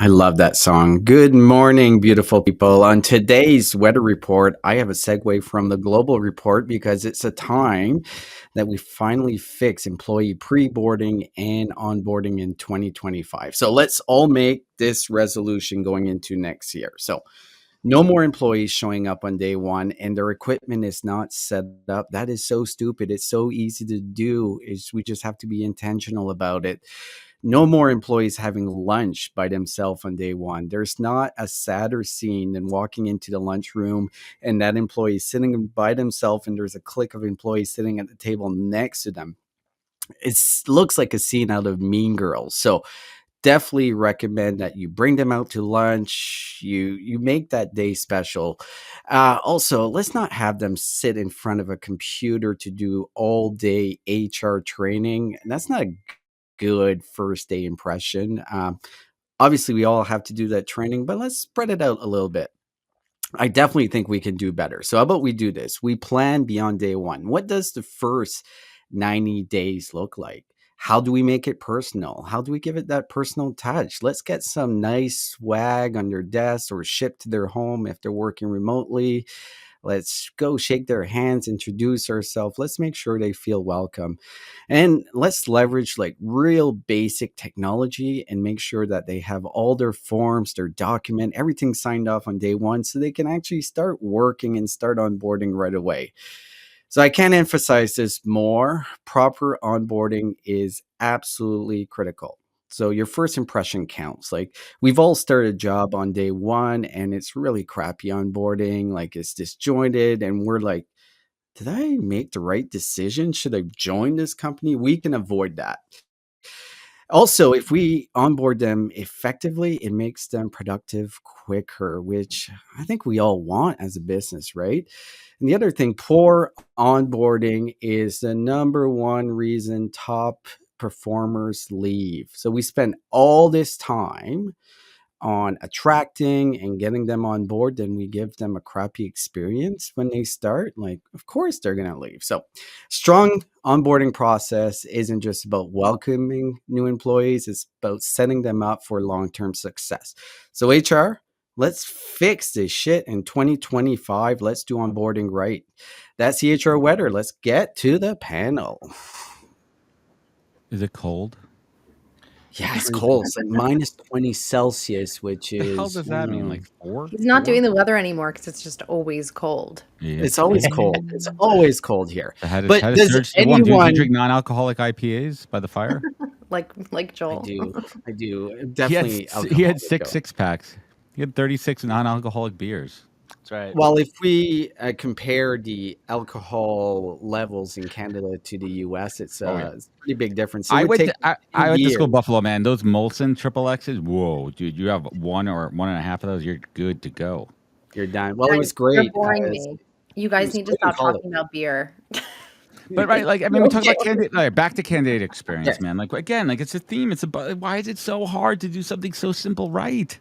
I love that song. Good morning, beautiful people. On today's weather report, I have a segue from the global report because it's a time that we finally fix employee pre-boarding and onboarding in 2025. So let's all make this resolution going into next year. So no more employees showing up on day one and their equipment is not set up. That is so stupid. It's so easy to do. We just have to be intentional about it. No more employees having lunch by themselves on day one. There's not a sadder scene than walking into the lunchroom and that employee sitting by themselves and there's a clique of employees sitting at the table next to them. It looks like a scene out of Mean Girls. So definitely recommend that you bring them out to lunch. You make that day special. Also, let's not have them sit in front of a computer to do all day HR training. That's not a good first day impression. Obviously, we all have to do that training, but let's spread it out a little bit. I definitely think we can do better. So, how about we do this? We plan beyond day one. What does the first 90 days look like? How do we make it personal? How do we give it that personal touch? Let's get some nice swag on their desk or shipped to their home if they're working remotely. Let's go shake their hands, introduce ourselves. Let's make sure they feel welcome. And let's leverage like real basic technology and make sure that they have all their forms, their document, everything signed off on day one so they can actually start working and start onboarding right away. So I can't emphasize this more. Proper onboarding is absolutely critical. So your first impression counts. Like we've all started a job on day one and it's really crappy onboarding, like it's disjointed and we're like, did I make the right decision? Should I join this company? We can avoid that. Also, if we onboard them effectively, it makes them productive quicker, which I think we all want as a business, right? And the other thing, poor onboarding is the number one reason top performers leave. So we spend all this time on attracting and getting them on board, then we give them a crappy experience when they start, like, of course they're going to leave. So, strong onboarding process isn't just about welcoming new employees, it's about setting them up for long term success. So, HR, let's fix this shit in 2025. Let's do onboarding right. That's the HR weather. Let's get to the panel. Is it cold? Yeah, it's cold. It's like minus 20 Celsius, which What the hell is, does that mean? Like 4? He's not doing the weather anymore because it's just always cold. Yeah. It's always cold. It's always cold here. How But does does Serge do one? Do you anyone? drink non-alcoholic IPAs by the fire? Like I Joel. do. Definitely He had alcoholic, six though. six-packs. He had 36 non-alcoholic beers. That's right. Well, if we compare the alcohol levels in Canada to the US, it's a pretty big difference. So I it would went take I went to school years. Buffalo, man. Those Molson Triple X's, whoa, dude! You have 1 or 1.5 of those, you're good to go. You're done. Well, it Guys, was great. You're boring me. You guys was need to great in stop college. talking about beer. But right, like I mean, we talk Okay. about candidate. Like, back to candidate experience, Yes. man. Like again, like it's a theme. It's about why is it so hard to do something so simple right?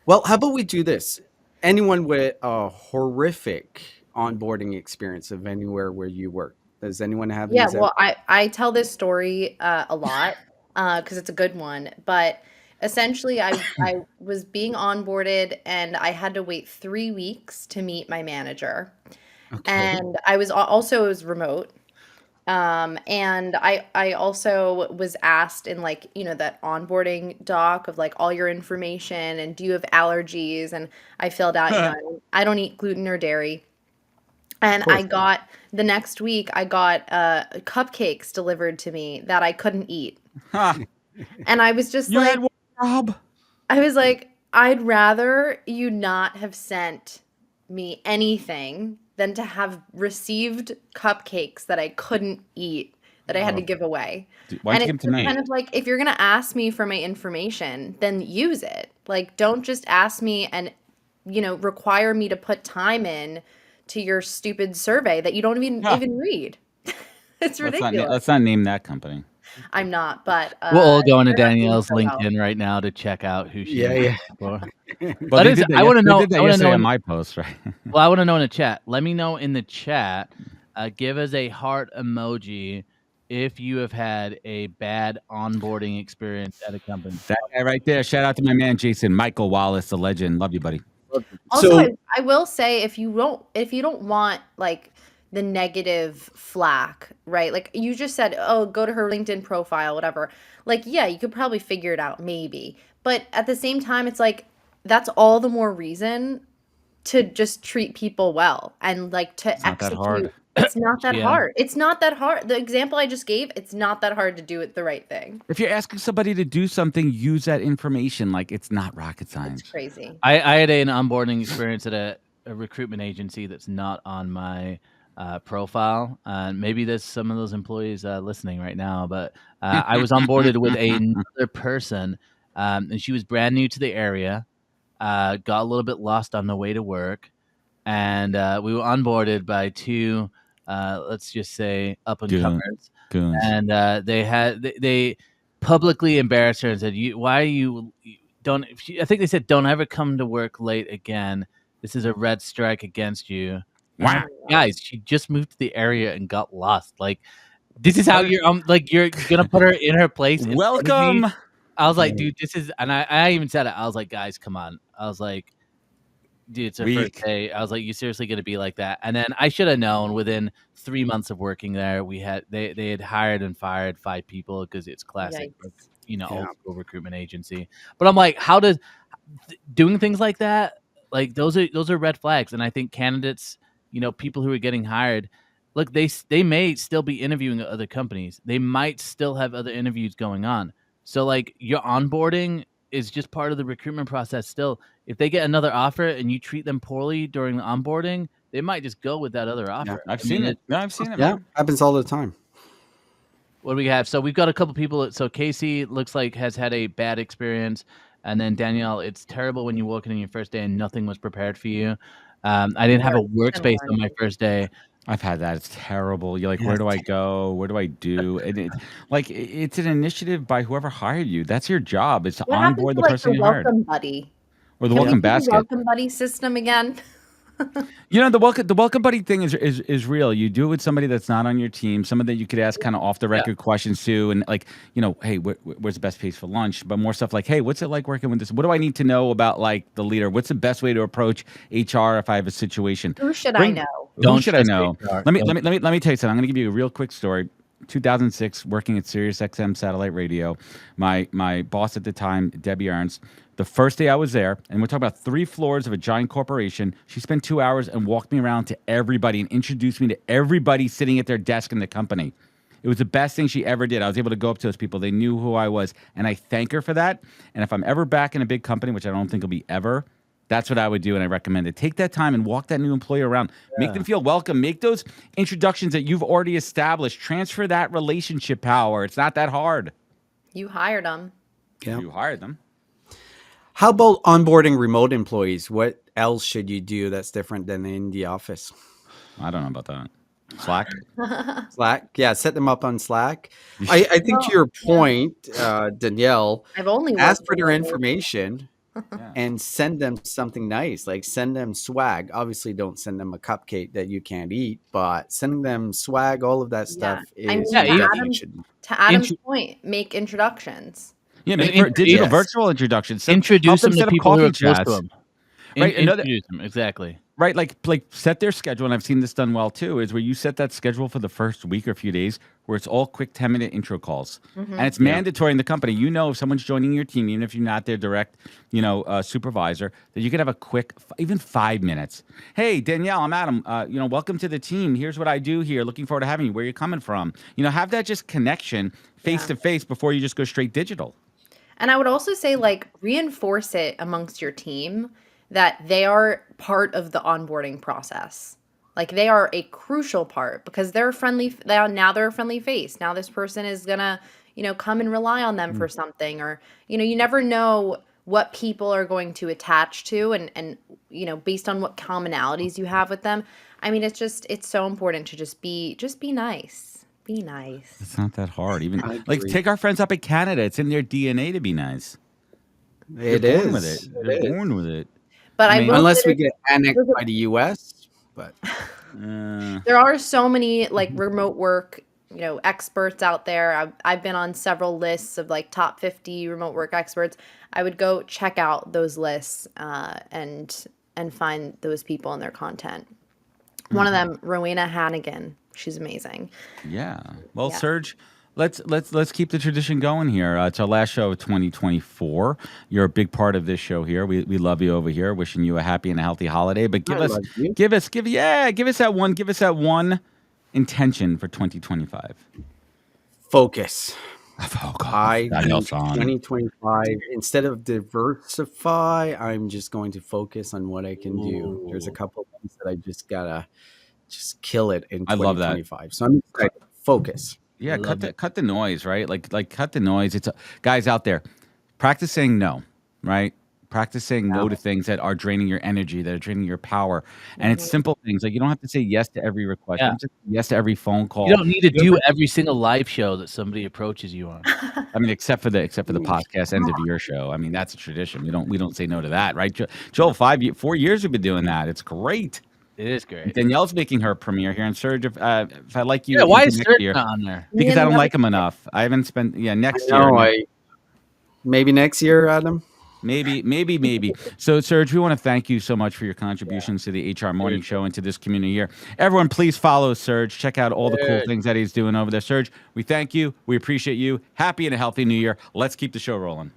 Well, how about we do this? Anyone with a horrific onboarding experience of anywhere where you work? Does anyone have Yeah, these? well, I tell this story a lot because it's a good one. But essentially, I was being onboarded and I had to wait 3 weeks to meet my manager. Okay. And I was also, it was remote. And I also was asked in like, that onboarding doc of like all your information and do you have allergies? And I filled out, I don't eat gluten or dairy. And course. the next week, I got cupcakes delivered to me that I couldn't eat. Huh. And I was just You like, had one job. I was like, I'd rather you not have sent me anything than to have received cupcakes that I couldn't eat, that I had to give away. Dude, why And don't you it's give them just to me? kind of like, if you're going to ask me for my information, then use it. Like, don't just ask me and, require me to put time in to your stupid survey that you don't even read. It's ridiculous. Let's not name that company. I'm not, but We'll all go into they're not doing Danielle's so well. LinkedIn right now to check out who she Yeah, is. yeah. Well, That they is- did that I wanna yes- know- They did that I wanna yesterday know on in- my post, right? Well, I want to know in the chat. Let me know in the chat. Give us a heart emoji if you have had a bad onboarding experience at a company. That guy right there. Shout out to my man Jason, Michael Wallace, the legend. Love you, buddy. Also, So I will say if you don't want like the negative flack, right? Like you just said, oh, go to her LinkedIn profile, whatever. Like, yeah, you could probably figure it out, maybe. But at the same time, it's like that's all the more reason to just treat people well and like to It's not that execute. hard. It's not that Yeah. hard. It's not that hard. The example I just gave, it's not that hard to do it the right thing. If you're asking somebody to do something, use that information. Like it's not rocket It's science. crazy. I had an onboarding experience at a recruitment agency that's not on my profile. Maybe there's some of those employees listening right now, but I was onboarded with another person, and she was brand new to the area, got a little bit lost on the way to work, and we were onboarded by two, let's just say, up-and-comers. Goons. And they publicly embarrassed her and said, why are you don't I think they said, don't ever come to work late again. This is a red strike against you. Wow. Guys, she just moved to the area and got lost. Like, this is how you're gonna put her in her place in front of me? Welcome. I was like, dude, this is, and I even said it. I was like, guys, come on. I was like, dude, it's her first Weak. day. I was like, you seriously gonna be like that? And then I should have known within 3 months of working there, they had hired and fired 5 people because it's classic, Yikes. old school recruitment agency. But I'm like, how does doing things like that, like those are red flags? And I think candidates, people who are getting hired, look, they may still be interviewing at other companies. They might still have other interviews going on. So like your onboarding is just part of the recruitment process still. If they get another offer and you treat them poorly during the onboarding, they might just go with that other offer. I've seen it. No, I've seen it. yeah, Man. happens all the time. What do we have? So we've got a couple people. So Casey looks like has had a bad experience. And then Danielle, it's terrible when you walk in on your first day and nothing was prepared for you. I didn't have a workspace on my first day. I've had that. It's terrible. You're like, where do I go? What do I do? And it's an initiative by whoever hired you. That's your job. It's to What happened onboard to the person you hired. welcome buddy? Or the Can we welcome do the basket. welcome buddy system again? The welcome buddy thing is real. You do it with somebody that's not on your team, someone that you could ask kind of off the record questions to, and like, hey, where's the best place for lunch? But more stuff like, hey, what's it like working with this? What do I need to know about like the leader? What's the best way to approach HR if I have a situation? Who should I know? Who should I know? HR. Let me tell you something. I'm going to give you a real quick story. 2006, working at Sirius XM satellite radio. My boss at the time, Debbie Ernst, the first day I was there, and we're talking about 3 floors of a giant corporation, she spent 2 hours and walked me around to everybody and introduced me to everybody sitting at their desk in the company. It was the best thing she ever did. I was able to go up to those people. They knew who I was, and I thank her for that. And if I'm ever back in a big company, which I don't think will be ever, that's what I would do, and I recommend it. Take that time and walk that new employee around. Make them feel welcome. Make those introductions that you've already established. Transfer that relationship power. It's not that hard. You hired them. Yeah. You hired them. How about onboarding remote employees? What else should you do that's different than in the office? I don't know about that. Slack? Slack, yeah, set them up on Slack. I think to your point, Danielle, I've only ask worked for their with information Yeah. and send them something nice. Like send them swag. Obviously, don't send them a cupcake that you can't eat, but sending them swag, all of that stuff I mean, is to definitely Adam's- should. To Adam's point, make introductions. Yeah, make And digital yes. virtual introductions. Introduce them to set up people who are coffee close chats. to them. Right, another- Introduce them, exactly. Right, like set their schedule, and I've seen this done well too, is where you set that schedule for the first week or few days where it's all quick 10-minute intro calls. And it's mandatory in the company. If someone's joining your team, even if you're not their direct, supervisor, that you can have a quick, even 5 minutes. Hey, Danielle, I'm Adam. Welcome to the team. Here's what I do here. Looking forward to having you. Where you're coming from. Have that just connection face to face before you just go straight digital. And I would also say, reinforce it amongst your team that they are part of the onboarding process. Like, they are a crucial part because they're a friendly face. Now this person is gonna, come and rely on them for something, or, you never know what people are going to attach to and based on what commonalities you have with them. I mean, it's so important to just be nice. Be nice. It's not that hard. Even I like agree. take our friends up in Canada. It's in their DNA to be nice. It They're is. born with it. They're born with it. But I mean, I will Unless say we get annexed by the U.S., but there are so many remote work experts out there. I've been on several lists of like top 50 remote work experts. I would go check out those lists and find those people and their content. One of them, Rowena Hannigan. She's amazing. Yeah. Well, Yeah. Serge, let's keep the tradition going here. It's our last show of 2024. You're a big part of this show here. We love you over here. Wishing you a happy and a healthy holiday. But give us that one intention for 2025. Focus. I Daniel think San. 2025, instead of diversify, I'm just going to focus on what I can do. There's a Ooh. couple things that I just gotta just kill it in I love that. 2025. So I'm excited. Focus. Yeah, I love it. cut the noise, right? Like cut the noise. It's guys out there, practice saying no, right? Practice saying no to things that are draining your energy, that are draining your power. And it's simple things. Like you don't have to say yes to every request. Yeah. You don't have to say yes to every phone call. You don't need to do every single live show that somebody approaches you on. I mean, except for the podcast end of your show. I mean, that's a tradition. We don't say no to that, right? Joel, 4 years we've been doing that. It's great. It is great. Danielle's making her premiere here, and Serge, if I like you, Yeah, why into is next Serge year, not on there? because I don't Yeah, like him enough. I haven't spent next year. No, maybe next year, Adam. Maybe. So, Serge, we want to thank you so much for your contributions to the HR Morning Show and to this community here. Everyone, please follow Serge. Check out all the cool things that he's doing over there. Serge, we thank you. We appreciate you. Happy and a healthy New Year. Let's keep the show rolling.